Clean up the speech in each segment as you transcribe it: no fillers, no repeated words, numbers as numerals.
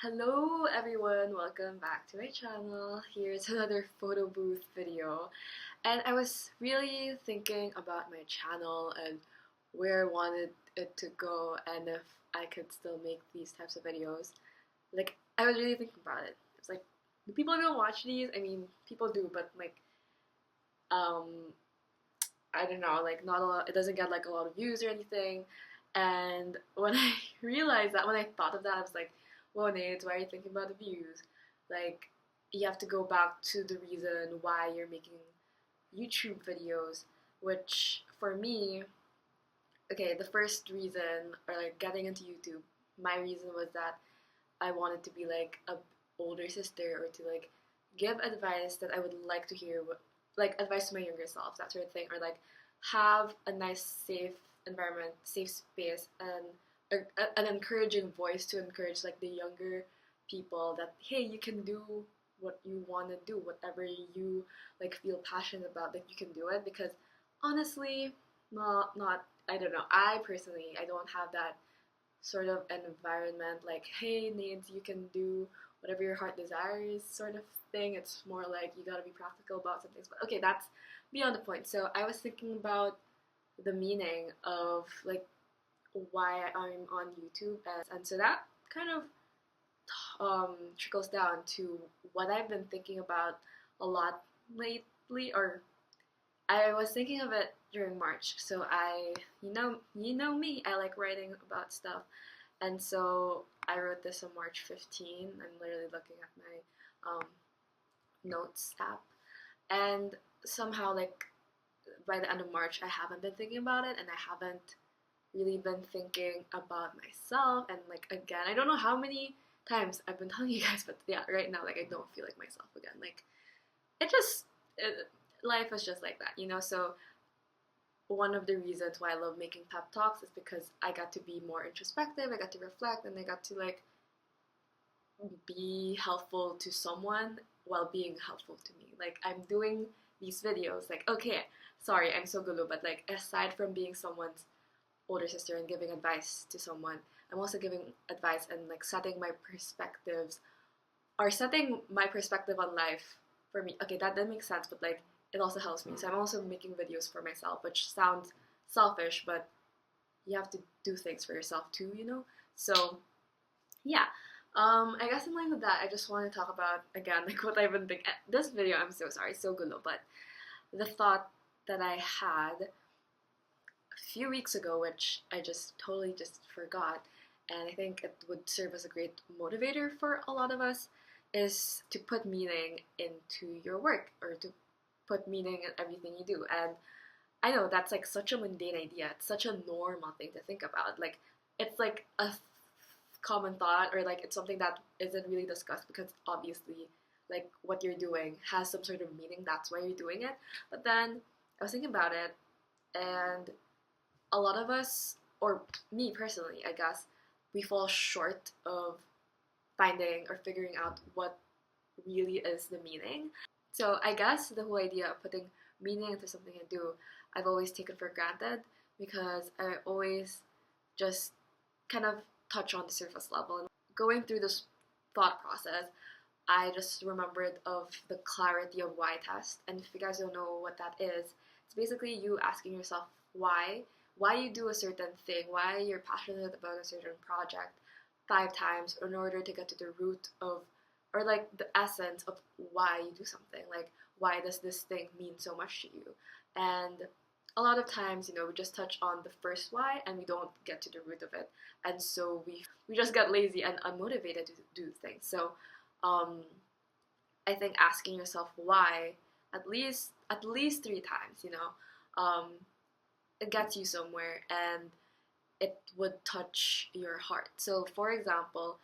Hello everyone, welcome back to my channel. Here's another photo booth video. And I was really thinking about my channel and where I wanted it to go and if I could still make these types of videos. Like, I was really thinking about it. It's like, do people even watch these? I mean, people do, but um, I don't know, like not a lot, it doesn't get like a lot of views or anything. And when I realized that, when I thought of that, I was like, whoa, Nate, why are you thinking about the views? Like, you have to go back to the reason why you're making YouTube videos, which for me, okay, the first reason, or like getting into YouTube, my reason was that I wanted to be like a older sister or to like give advice that I would like to hear, like advice to my younger self, that sort of thing, or like have a nice, safe environment, safe space, and an encouraging voice to encourage like the younger people that hey, you can do what you want to do, whatever you like feel passionate about, that you can do it. Because honestly, not I don't know. I personally I don't have that sort of an environment like, hey, Nades, you can do whatever your heart desires sort of thing. It's more like you gotta be practical about some things. But okay, that's beyond the point. So I was thinking about the meaning of like why I'm on YouTube, and so that kind of trickles down to what I've been thinking about a lot lately, or I was thinking of it during March. So you know me, I like writing about stuff. And so I wrote this on March 15. I'm literally looking at my notes app. And somehow, like, by the end of March, I haven't been thinking about it, and I haven't really been thinking about myself. And, like, again, I don't know how many times I've been telling you guys, but yeah, right now, like, I don't feel like myself again. Like, it just, life is just like that, you know? So one of the reasons why I love making pep talks is because I got to be more introspective, I got to reflect, and I got to like be helpful to someone while being helpful to me. Like, I'm doing these videos, like, okay, sorry, I'm so gulu, but like, aside from being someone's older sister and giving advice to someone, I'm also giving advice and like setting my perspectives, or setting my perspective on life for me. Okay, that makes sense, but like, it also helps me. So I'm also making videos for myself, which sounds selfish, but you have to do things for yourself too, you know? So yeah. I guess in line with that, I just want to talk about again like what I've been thinking. This video, I'm so sorry, so good, but the thought that I had a few weeks ago, which I just totally just forgot, and I think it would serve as a great motivator for a lot of us, is to put meaning into your work, or to put meaning in everything you do. And I know that's like such a mundane idea. It's such a normal thing to think about. Like, it's like a common thought, or like it's something that isn't really discussed because obviously like what you're doing has some sort of meaning. That's why you're doing it. But then I was thinking about it, and a lot of us, or me personally, I guess, we fall short of finding or figuring out what really is the meaning. So I guess the whole idea of putting meaning into something I do, I've always taken for granted, because I always just kind of touch on the surface level. And going through this thought process, I just remembered of the clarity of why test. And if you guys don't know what that is, it's basically you asking yourself why you do a certain thing, why you're passionate about a certain project 5 times in order to get to the root of, or like the essence of why you do something. Like, why does this thing mean so much to you? And a lot of times, you know, we just touch on the first why and we don't get to the root of it. And so we just get lazy and unmotivated to do things. So um, I think asking yourself why at least 3 times, you know, it gets you somewhere, and it would touch your heart. So, for example,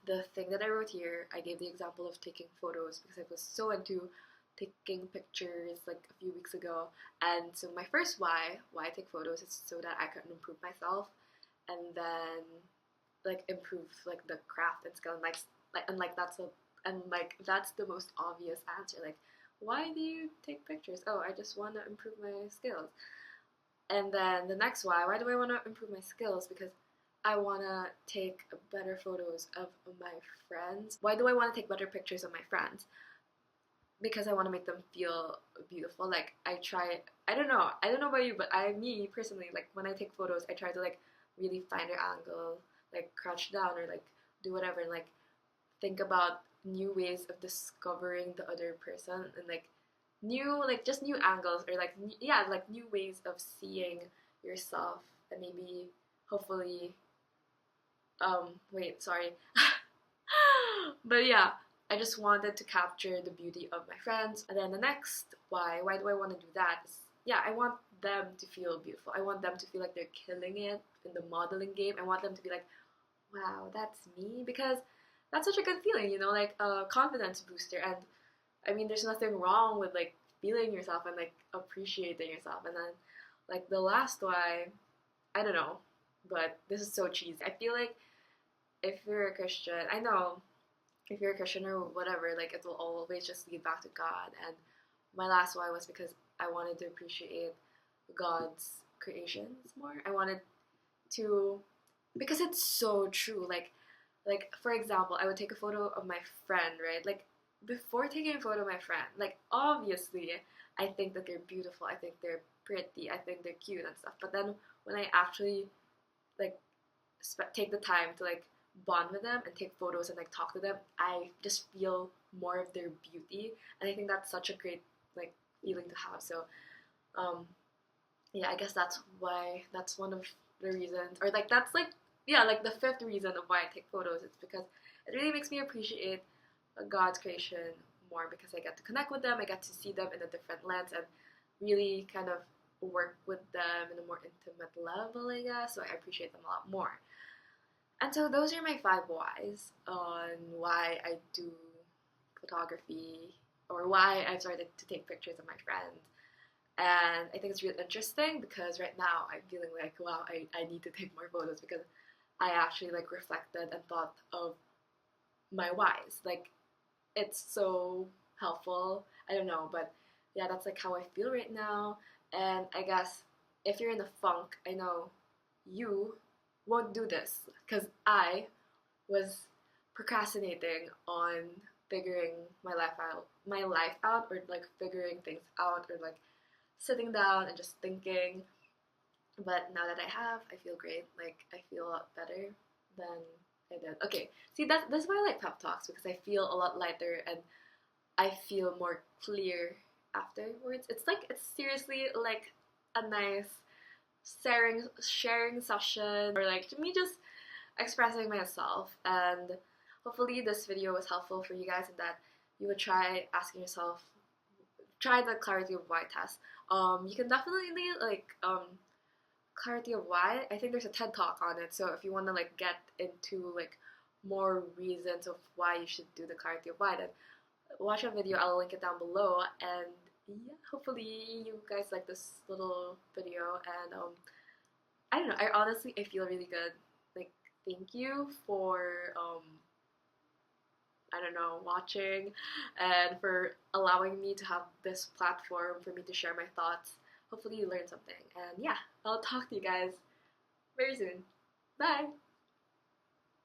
the thing that I wrote here, I gave the example of taking photos because I was so into taking pictures like a few weeks ago. And so my first why I take photos, is so that I can improve myself, and then like improve like the craft and skill, and like that's the most obvious answer. Like, why do you take pictures? Oh, I just want to improve my skills. And then the next why do I want to improve my skills? Because I want to take better photos of my friends. Why do I want to take better pictures of my friends? Because I want to make them feel beautiful. Like I don't know about you, but me personally, like when I take photos, I try to like really find their angle, like crouch down or like do whatever, and like think about new ways of discovering the other person, and like just new angles, or like yeah, like new ways of seeing yourself, and maybe hopefully wait, sorry. But yeah, I just wanted to capture the beauty of my friends. And then the next why do I want to do that is, yeah, I want them to feel beautiful. I want them to feel like they're killing it in the modeling game. I want them to be like, wow, that's me, because that's such a good feeling, you know, like a confidence booster. And I mean, there's nothing wrong with like feeling yourself and like appreciating yourself. And then like the last why, I don't know, but this is so cheesy. I feel like if you're a Christian, I know if you're a Christian or whatever, like it will always just lead back to God. And my last why was because I wanted to appreciate God's creations more. I wanted to, because it's so true. Like for example, I would take a photo of my friend, right? Like before taking a photo of my friend, like obviously I think that they're beautiful. I think they're pretty. I think they're cute and stuff. But then when I actually like take the time to like bond with them and take photos and like talk to them, I just feel more of their beauty, and I think that's such a great like feeling to have. So um yeah, I guess that's one of the reasons, or like that's like, yeah, like the fifth reason of why I take photos. It's because it really makes me appreciate God's creation more, because I get to connect with them, I get to see them in a different lens, and really kind of work with them in a more intimate level, I guess. So I appreciate them a lot more. And so those are my 5 whys on why I do photography, or why I've started to take pictures of my friends. And I think it's really interesting because right now I'm feeling like, wow, I need to take more photos, because I actually like reflected and thought of my whys. Like it's so helpful. I don't know, but yeah, that's like how I feel right now. And I guess if you're in a funk, I know you won't do this, because I was procrastinating on figuring my life out, or like figuring things out, or like sitting down and just thinking. But now that I have, I feel great. Like I feel a lot better than I did. Okay, see, that's why I like pep talks, because I feel a lot lighter and I feel more clear afterwards. It's seriously like a nice sharing session, or like me just expressing myself. And hopefully this video was helpful for you guys, and that you would try asking yourself, try the clarity of why test. You can definitely like clarity of why. I think there's a TED talk on it. So if you want to like get into like more reasons of why you should do the clarity of why, then watch a video. I'll link it down below. And yeah, hopefully you guys like this little video. And I don't know. I feel really good. Like thank you for I don't know, watching, and for allowing me to have this platform for me to share my thoughts. Hopefully you learned something. And yeah, I'll talk to you guys very soon. Bye!